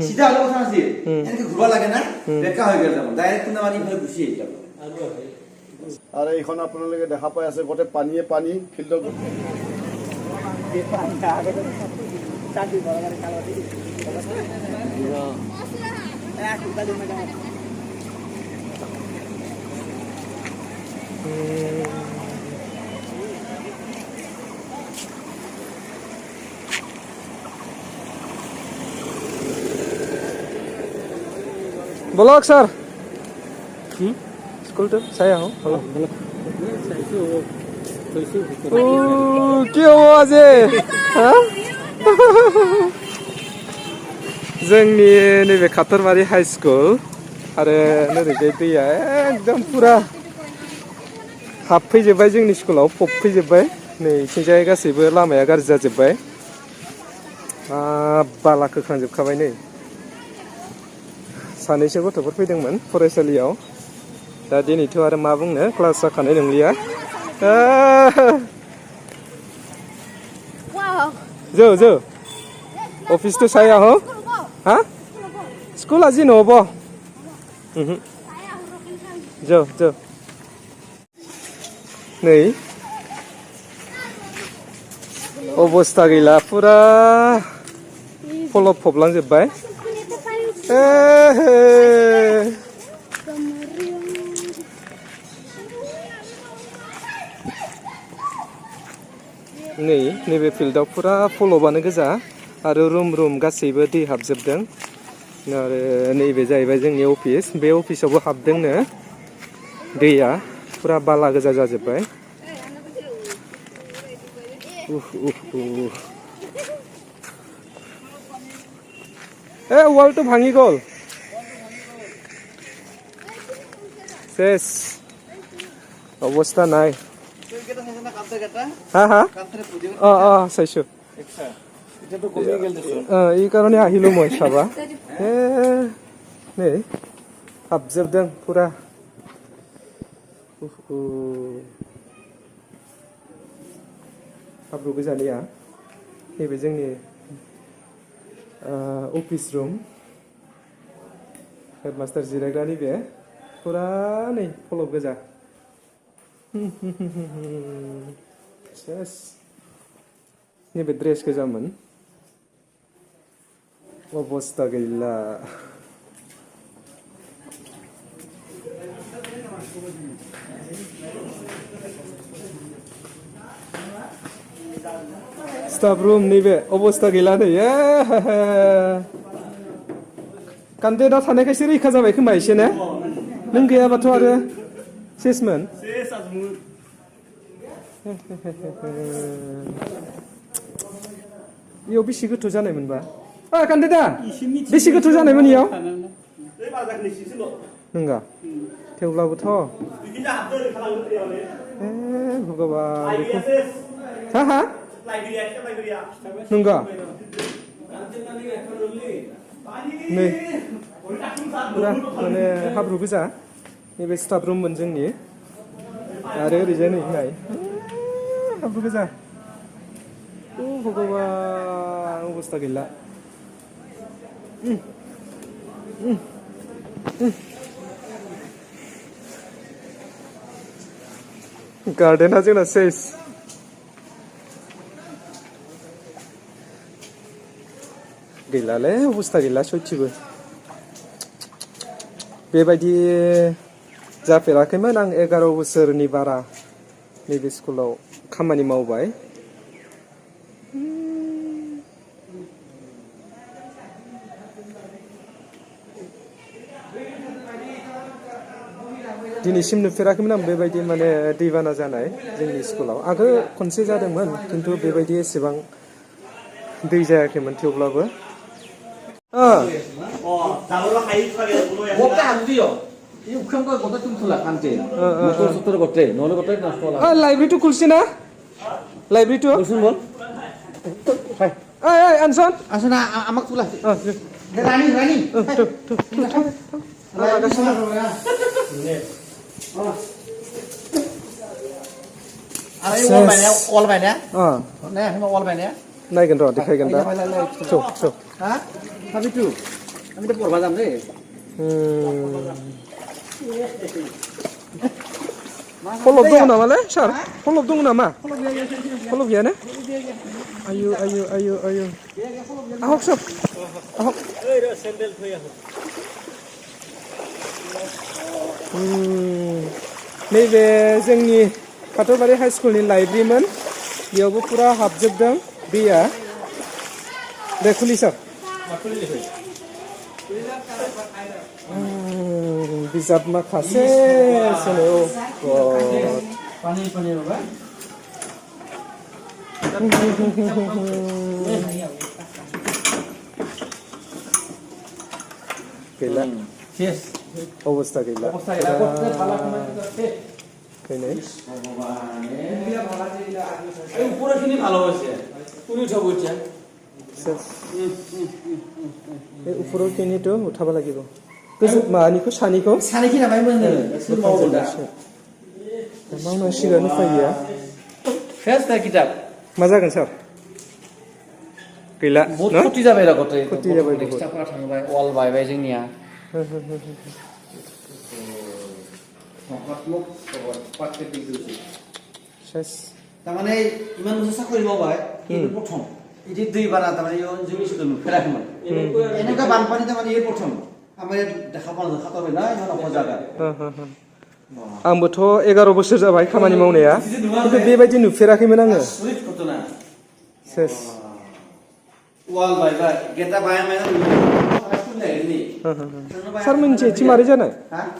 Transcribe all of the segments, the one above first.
সিধা হলে কথা নাছিল এনেকে ঘুরবা লাগে না বেকা হৈ গেল যাব ডাইরেক্ট কোনা মানি ফেলে গুছি যাব আর এইখন আপোনালোকে দেখা পাই আছে গোটে পানীয়ে পানী ফিল্ডত ব্লগ স্যার স্কুলটো চাই আহোঁ কি হ'ব আজি जोंनि नैबे खाथरमारि हाई स्कुल आरो नैबे दैया एकदम पुरा हाबफैजोब्बाय जोंनि स्कुलाव फबफैजोब्बाय नै इथिंजाय गासैबो लामाया गाज्रि जाजोब्बाय बाला खोखांजोबखाबाय नै सानैसो गथ'फोर फैदोंमोन फरायसालियाव दा दिनैथ' आरो मा बुंनो क्लास जाखानाय नंलिया जो जो अफिस तो साया हो हाँ स्कूल আজি নহ'ব जो जो नै अबस्था गैला पुरा फलब फबलांजोब्बाय नै नैबे फिल्डआव पुरा फलबानो गोजा आरो रुम रुम गासैबो दै हाबजोबदों आरो नैबे जाहैबाय जोंनि अफिस बे अफिसावबो हाबदोंनो दैया पुरा बाला गोजा जाजोब्बाय वालটো ভাঙি গ'ল শেষ অবস্থা নাই হা হা চাইছো এই কাৰণে আহিলো মই চাবা नै हाबजोबदों पुरा हाब्रु गोजानिया नैबे जोंनि अफिस रुम हेडमास्टार जिरायग्रानि बे पुरा नै फलब गोजा सेस नैबे ड्रेस गोजामोन अबस्था गैला स्टाफ रूम नैबे अबस्था गैला नै कान्टेक्टआ थानायखायसो रैखा जाबाय खोमा एसे ने नों गैयाबाथ' आरो सेसमोन इयाव बेसे गोथौ जानायमोनबा कान्टेक्टआ बेसे गोथौ जानायमोन इयाव नोंगा थेवब्लाबोथ' भगबान हा हा नोंगा नै पुरा माने हाब्रु गोजा नैबे स्टाफ रुममोन जोंनि आरो ओरैजाय नै नाय हाब्रु गोजा भगबान अबस्था गैला गार्डेना जोंना सेस गैलालै अबस्था गैला सयथिबो बेबायदि जाफेराखैमोन आं 11 बोसोरनि बारा नैबे स्कुलाव खामानि मावबाय दिनैसिम नुफेराखैमोन आं बेबायदि माने दैबाना जानाय जोंनि स्कुलाव आगोल खनसे जादोंमोन खिन्थु बेबायदि एसेबां दै जायाखैमोन थेवब्लाबो लाइब्रेरी खुलছে না লাইব্রেরি বল আনসন আসনা আমাক তুলা রানী রানী नायगोन र' देखायगोन दा Ha? Tapi tu. Kami tu purba jam deh. फलब दङ नामालै सार फलब दङ नामा फलब गैया ने आयु आयु आयु आयु आहक सब आहक नैबे जोंनि काटरबारि हाई स्कुलनि लाइब्रेरिमोन बेयावबो पुरा हाबजोबदों दैया दे खुलि सार बिजाब माखासे सोनो Pani apa? गैला Yes. अबस्था गैला फैनाय উপরে কিনে ভালো হয়েছে কোন উঠাব এটা এই ওপৰৰ খিনিটো উঠাব লাগিব मानिखौ सानिखौ सानैखि नामाय मोनो सोर मावो दा मावनांसिगोन उफाय गैया फेस्टा किताब मा जागोन सार गैला बहुत खति जाबाय रा गते खति जाबाय खिताबफोरा थांबाय वाल बायबाय जोंनिया सेस तामाने इमान मोनसे साखरि मावबाय इनि प्रथम इदि दै बाना तामाने जोंनि स्कुल नुफेराखैमोन एनेका बानपानि तामाने इयो प्रथम आमाय দেখা পালো খাতাबाय ना इमान अखा जागा आंबोथ' 11 बोसोर जाबाय खामानि मावनाया खिन्थु बेबायदि नुफेराखैमोन आङो सेस वाल बायबाय गेटा बायबाय सार मोनसे इथि मारै जानाय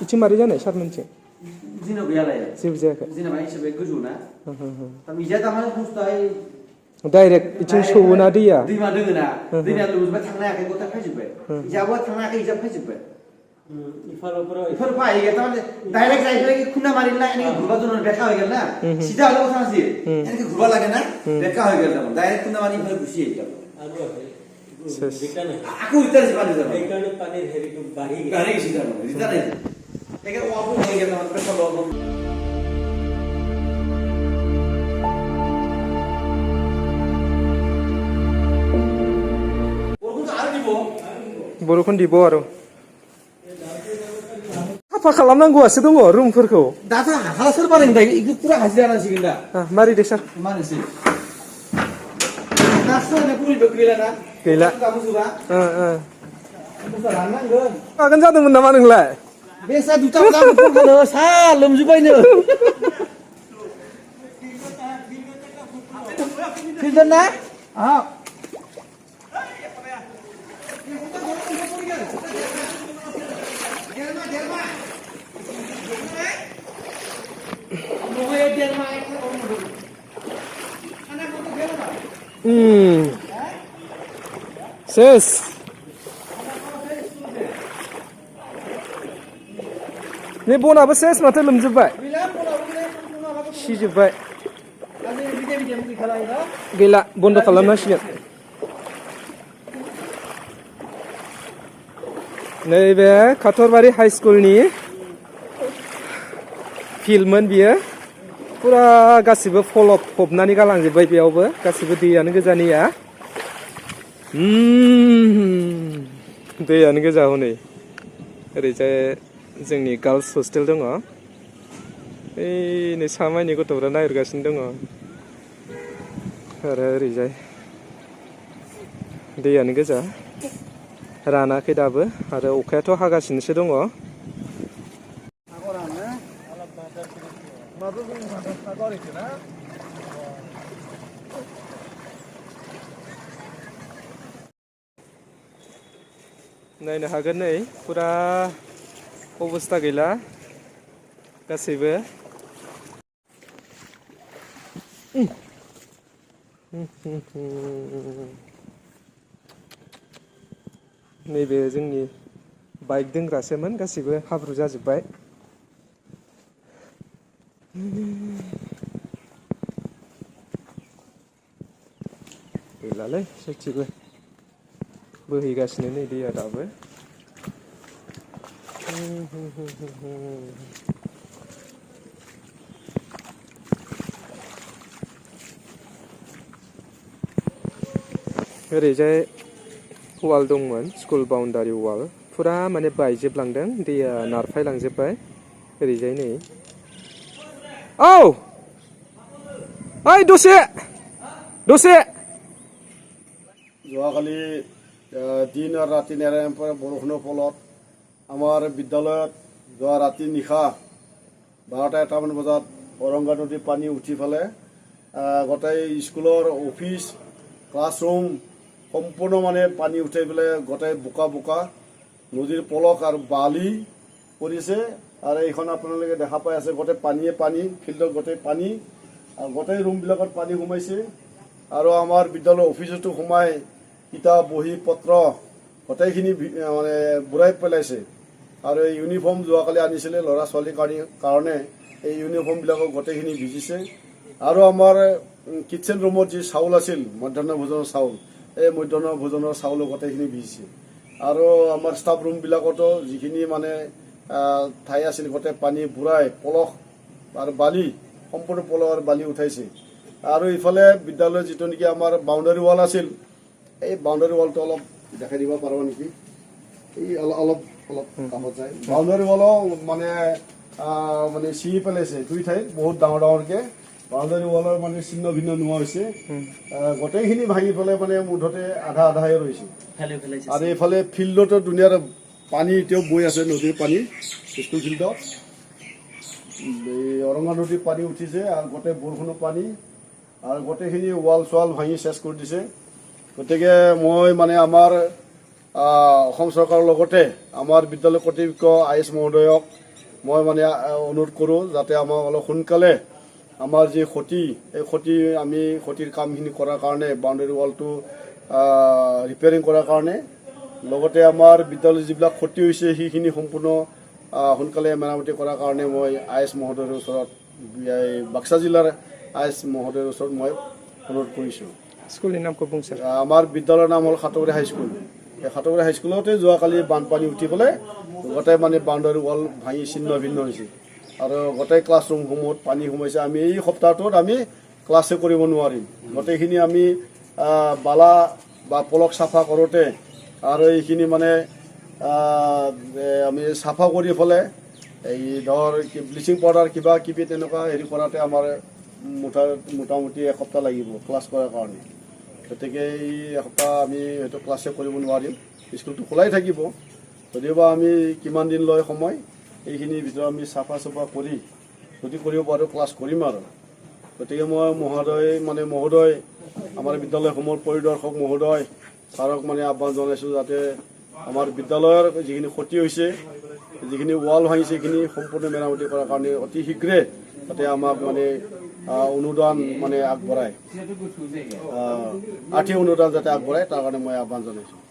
इथि मारै जानाय सार मोनसे दिनाव गैयालाय जेबो जायाखै दिनाव एसेबे गोजौ ना मिजा तामाने बुस्थुआय डाइरेक्ट इथिं सौना दैया दैमा दोङो ना दैया लुजबाय थांनो हायाखै गथा फैजोबबाय इजाबो थांनो हायाखै इजाब फैजोबबाय इफोर फाय तामाने डाइरेक्ट जायफोर खुना मारिना एने घुरबा जन बेका हो गेल ना सीधा आलो थांसि एने घुरबा लागे ना बेका हो गेल तामाने डाइरेक्ट खुना मारि इफोर घुसि आकु इतर से पानी जाबा एकाने पानी हेरी को बाही सीधा रिता नै एके वापु हो गेल तामाने पेट्रोल लगो बरखन दिबो आरो साफा खालामनांगौआसो दङ रुमफोरखौ दाथ' हाला सोर बानायगोन दा इखो पुरा हाजिरा नांसिगोन दा मारै दे सार मानोसै दासो पुरिबो गैला ना गैला गाबुजुबा बुस्थु राननांगोन मागोन जादोंमोन नामा नोंलाय बेसा दुटा जागोन फनखानो सा लोमजुबायनो फिल्टार ना सेस नै बनाबो सेस माथो लोमजोबबाय सिजोबबाय गैला बन्द' खालामनांसिगोन नैबे काटरबारि हाई स्कुलनि फिल्डमोन बियो पुरा गासिबो फलब फबनानै गालांजोबबाय बेयावबो गासिबो दैयानो गोजानिया दैयानो गोजा हनै ओरैजाय जोंनि गार्लस हस्टेल दङ ओइ नै सामायनि गथ'फ्रा नागिरगासिनो दङ आरो ओरैजाय दैयानो गोजा रानाखै दाबो आरो अखायाथ' हागासिनोसो दङ नायनो हागोन नै पुरा अबस्था गैला गासैबो नैबे जोंनि बाइक दोनग्रासोमोन गासैबो हाब्रु जाजोब्बाय गैलालै सयथिबो बोहैगासिनो नै दैया दाबो ओरैजाय वाल दंमोन स्कुल बाउन्डारि वाल फुरा माने बायजोबलांदों दैया नारफायलांजोब्बाय ओरैजाय नै औ ओइ दसे যোৱাকালি দিন আৰু ৰাতি নেৰানেপেৰা বৰষুণৰ ফলত আমাৰ বিদ্যালয়ত যোৱা ৰাতি নিশা 12টা-1টামান বজাত অৰংগা নদীৰ পানী উঠি পেলাই গোটেই স্কুলৰ অফিচ ক্লাছৰুম সম্পূৰ্ণ মানে পানী উঠাই পেলাই গোটেই বোকা নদীৰ পলস আৰু বালি পৰিছে আৰু এইখন আপোনালোকে দেখা পাই আছে গোটেই পানীয়ে পানী ফিল্ডত গোটেই পানী আৰু গোটেই ৰুমবিলাকত পানী সোমাইছে আৰু আমাৰ বিদ্যালয়ৰ অফিচতো সোমাই কিতাপ বহী পত্ৰ গোটেইখিনি মানে বুৰাই পেলাইছে আৰু এই ইউনিফৰ্ম যোৱাকালি আনিছিলে ল'ৰা ছোৱালীৰ কাৰণে এই ইউনিফৰ্মবিলাকো গোটেইখিনি ভিজিছে আৰু আমাৰ কিটচেন ৰুমত যি চাউল আছিল মধ্যাহ্ন ভোজনৰ চাউল এই মধ্যাহ্ন ভোজনৰ চাউলো গোটেইখিনি ভিজিছে আৰু আমাৰ ষ্টাফ ৰুমবিলাকতো যিখিনি মানে ঠাই আছিল গোটেই পানী বুৰাই পলস আৰু বালি সম্পূৰ্ণ পলস আৰু বালি উঠাইছে আৰু ইফালে বিদ্যালয়ৰ যিটো নেকি আমাৰ বাউণ্ডাৰী ৱাল আছিল এই বাউণ্ডাৰী ৱালটো অলপ দেখাই দিব পাৰিব নেকি এই অলপ কামত যায় বাউণ্ডাৰী ৱালো মানে ছিঙি পেলাইছে দুই ঠাইত বহুত ডাঙৰকৈ বাউণ্ডাৰী ৱালৰ মানে ছিন্ন ভিন্ন নোহোৱা হৈছে গোটেইখিনি ভাঙি পেলাই মানে মুঠতে আধাহে ৰৈছে আৰু এইফালে ফিল্ডতো ধুনীয়াৰ পানী এতিয়াও বৈ আছে নদীৰ পানী স্কুল ফিল্ডত এই অৰঙ্গা নদীৰ পানী উঠিছে আৰু গোটেই বৰষুণৰ পানী আৰু গোটেইখিনি ৱাল চোৱাল ভাঙি চেছ কৰি দিছে গতিকে মই মানে আমাৰ অসম চৰকাৰৰ লগতে আমাৰ বিদ্যালয় কৰ্তৃপক্ষ আইএছ মহোদয়ক মই মানে অনুৰোধ কৰোঁ যাতে আমাক অলপ সোনকালে আমাৰ যি ক্ষতি এই ক্ষতিৰ কামখিনি কৰাৰ কাৰণে বাউণ্ডাৰী ৱালটো ৰিপেয়াৰিং কৰাৰ কাৰণে লগতে আমাৰ বিদ্যালয়ৰ যিবিলাক ক্ষতি হৈছে সেইখিনি সম্পূৰ্ণ সোনকালে মেৰামতি কৰাৰ কাৰণে মই আইএছ মহোদয়ৰ ওচৰত বাক্সা জিলাৰ আইএছ মহোদয়ৰ ওচৰত মই অনুৰোধ কৰিছোঁ স্কুলৰ নাম ক'ব ছাৰ আমাৰ বিদ্যালয়ৰ নাম হ'ল সাতগুৰি হাইস্কুল এই সাতগুৰি হাইস্কুলতে যোৱাকালি বানপানী উঠি পেলাই গোটেই মানে বাউণ্ডাৰী ৱাল ভাঙি ছিন্ন ভিন্ন হৈছে আৰু গোটেই ক্লাছৰুমসমূহত পানী সোমাইছে আমি এই সপ্তাহটোত আমি ক্লাছে কৰিব নোৱাৰিম গোটেইখিনি আমি বালা বা পলস চাফা কৰোঁতে আৰু এইখিনি মানে আমি চাফা কৰি পেলাই এই ধৰ ব্লিচিং পাউডাৰ কিবা কিবি তেনেকুৱা হেৰি কৰাতে আমাৰ মোটামুটি এসপ্তাহ লাগিব ক্লাছ কৰাৰ কাৰণে গতিকে এই এসপ্তাহ আমি হয়তো ক্লাছে কৰিব নোৱাৰিম স্কুলটো খোলাই থাকিব যদিওবা আমি কিমান দিন লয় সময় এইখিনিৰ ভিতৰত আমি চাফা কৰি যদি কৰিব পাৰোঁ ক্লাছ কৰিম আৰু গতিকে মই মহোদয় আমাৰ বিদ্যালয়সমূহৰ পৰিদৰ্শক মহোদয় ছাৰক মানে আহ্বান জনাইছোঁ যাতে আমাৰ বিদ্যালয়ৰ যিখিনি ক্ষতি হৈছে যিখিনি ৱাল ভাঙিছে সেইখিনি সম্পূৰ্ণ মেৰামতি কৰাৰ কাৰণে অতি শীঘ্ৰে যাতে আমাক মানে অনুদান মানে আগবঢ়ায় আৰ্থিক অনুদান যাতে আগবঢ়ায় তাৰ কাৰণে মই আহ্বান জনাইছোঁ